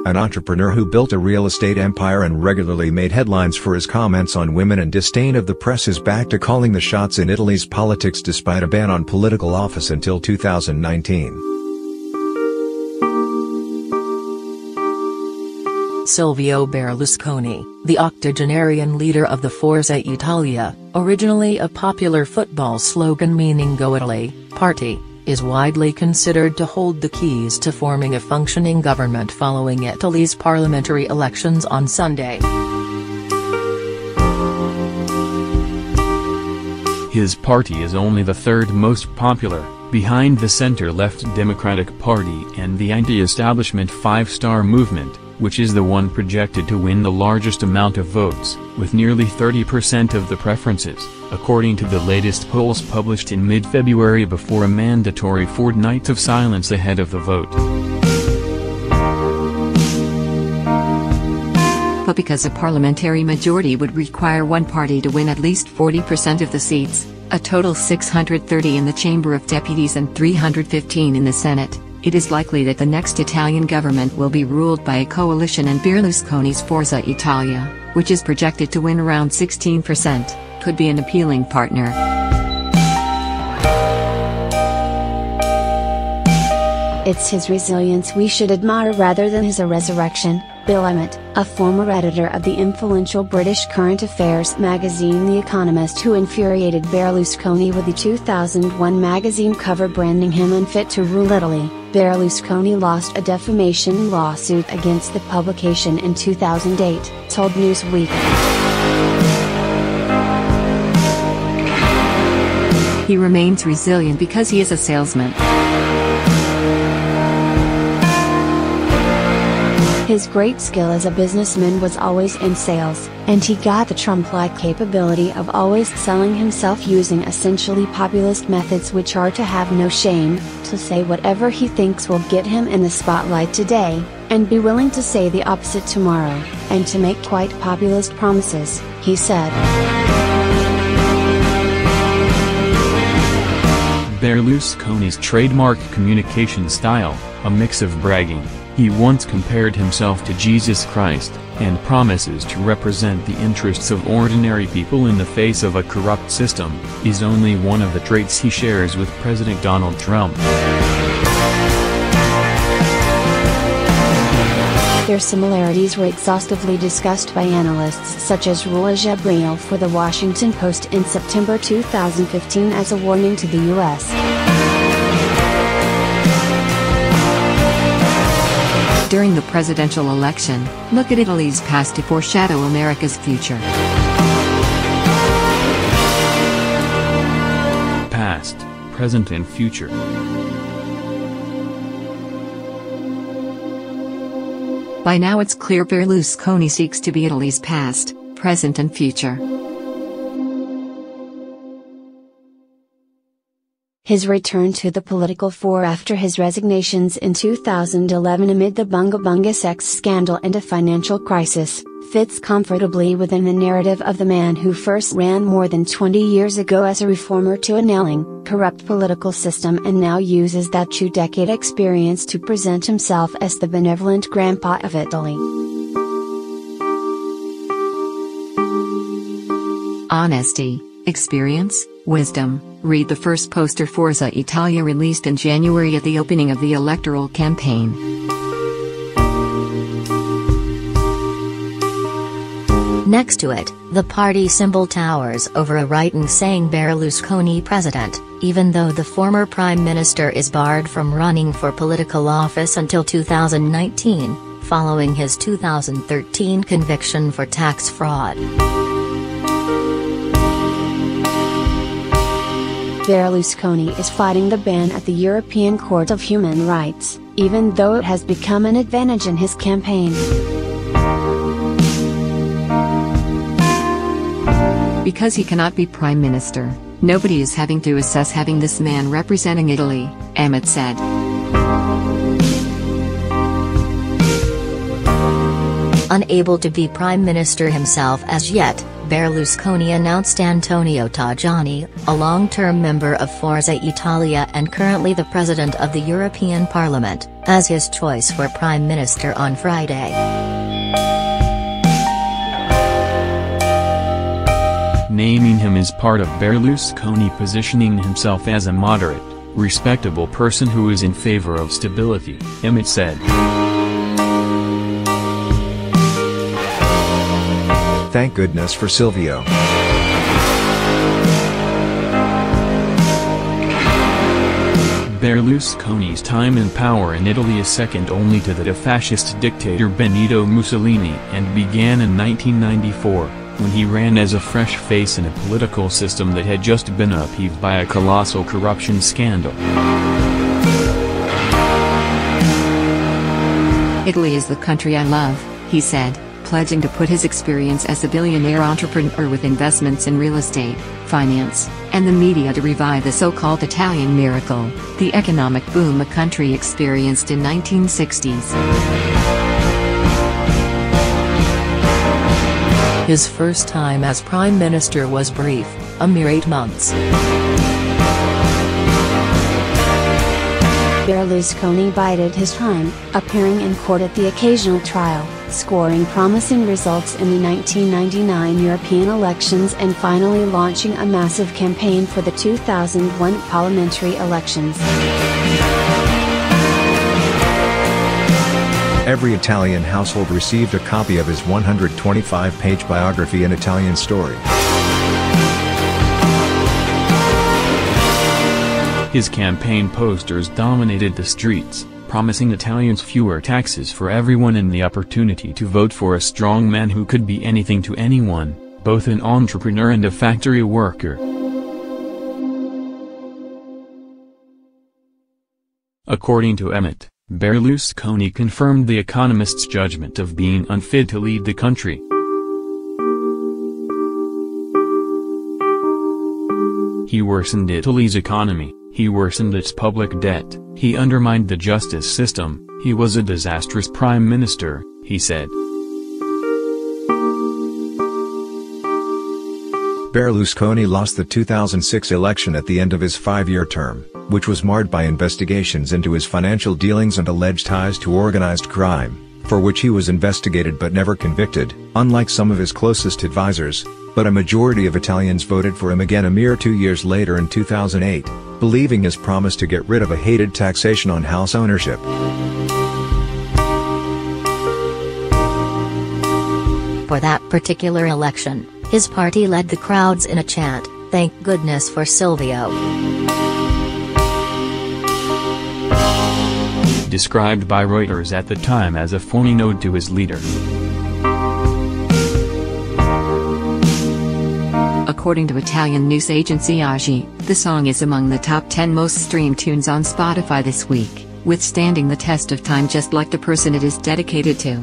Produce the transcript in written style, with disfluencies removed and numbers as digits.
an entrepreneur who built a real estate empire and regularly made headlines for his comments on women and disdain of the press, is back to calling the shots in Italy's politics despite a ban on political office until 2019. Silvio Berlusconi, the octogenarian leader of the Forza Italia, originally a popular football slogan meaning Go Italy, party, is widely considered to hold the keys to forming a functioning government following Italy's parliamentary elections on Sunday. His party is only the third most popular, behind the center-left Democratic Party and the anti-establishment Five Star Movement, which is the one projected to win the largest amount of votes, with nearly 30% of the preferences, according to the latest polls published in mid-February before a mandatory fortnight of silence ahead of the vote. But because a parliamentary majority would require one party to win at least 40% of the seats, a total 630 in the Chamber of Deputies and 315 in the Senate, it is likely that the next Italian government will be ruled by a coalition, and Berlusconi's Forza Italia, which is projected to win around 16%, could be an appealing partner. It's his resilience we should admire rather than his resurrection, Bill Emmett, a former editor of the influential British current affairs magazine The Economist, who infuriated Berlusconi with the 2001 magazine cover branding him unfit to rule Italy. Berlusconi lost a defamation lawsuit against the publication in 2008, told Newsweek. He remains resilient because he is a salesman. His great skill as a businessman was always in sales, and he got the Trump-like capability of always selling himself using essentially populist methods, which are to have no shame, to say whatever he thinks will get him in the spotlight today, and be willing to say the opposite tomorrow, and to make quite populist promises, he said. Berlusconi's trademark communication style, a mix of bragging, he once compared himself to Jesus Christ, and promises to represent the interests of ordinary people in the face of a corrupt system, is only one of the traits he shares with President Donald Trump. Their similarities were exhaustively discussed by analysts such as Rula Jabril for The Washington Post in September 2015 as a warning to the U.S. During the presidential election, look at Italy's past to foreshadow America's future. Past, present and future. By now it's clear Berlusconi seeks to be Italy's past, present and future. His return to the political fore after his resignations in 2011 amid the Bunga Bunga sex scandal and a financial crisis, fits comfortably within the narrative of the man who first ran more than 20 years ago as a reformer to a ailing, corrupt political system and now uses that 2-decade experience to present himself as the benevolent grandpa of Italy. Honesty, experience, wisdom. Read the first poster Forza Italia released in January at the opening of the electoral campaign. Next to it, the party symbol towers over a writing saying Berlusconi president, even though the former prime minister is barred from running for political office until 2019, following his 2013 conviction for tax fraud. Berlusconi is fighting the ban at the European Court of Human Rights, even though it has become an advantage in his campaign. Because he cannot be prime minister, nobody is having to assess having this man representing Italy, Emmett said. Unable to be prime minister himself as yet, Berlusconi announced Antonio Tajani, a long-term member of Forza Italia and currently the president of the European Parliament, as his choice for prime minister on Friday. Naming him is part of Berlusconi positioning himself as a moderate, respectable person who is in favor of stability, Emmett said. Thank goodness for Silvio. Berlusconi's time in power in Italy is second only to that of fascist dictator Benito Mussolini and began in 1994, when he ran as a fresh face in a political system that had just been upheaved by a colossal corruption scandal. Italy is the country I love, he said, pledging to put his experience as a billionaire entrepreneur with investments in real estate, finance, and the media to revive the so-called Italian miracle, the economic boom the country experienced in 1960s. His first time as prime minister was brief, a mere 8 months. Berlusconi bided his time, appearing in court at the occasional trial, scoring promising results in the 1999 European elections and finally launching a massive campaign for the 2001 parliamentary elections. Every Italian household received a copy of his 125-page biography An Italian Story. His campaign posters dominated the streets, promising Italians fewer taxes for everyone and the opportunity to vote for a strong man who could be anything to anyone, both an entrepreneur and a factory worker. According to Emmett, Berlusconi confirmed The Economist's judgment of being unfit to lead the country. He worsened Italy's economy, he worsened its public debt, he undermined the justice system, he was a disastrous prime minister, he said. Berlusconi lost the 2006 election at the end of his 5-year term, which was marred by investigations into his financial dealings and alleged ties to organized crime, for which he was investigated but never convicted, unlike some of his closest advisors, but a majority of Italians voted for him again a mere 2 years later in 2008, believing his promise to get rid of a hated taxation on house ownership. For that particular election, his party led the crowds in a chant, "Thank goodness for Silvio." Described by Reuters at the time as a phony ode to his leader. According to Italian news agency AGI, the song is among the top 10 most streamed tunes on Spotify this week, withstanding the test of time just like the person it is dedicated to.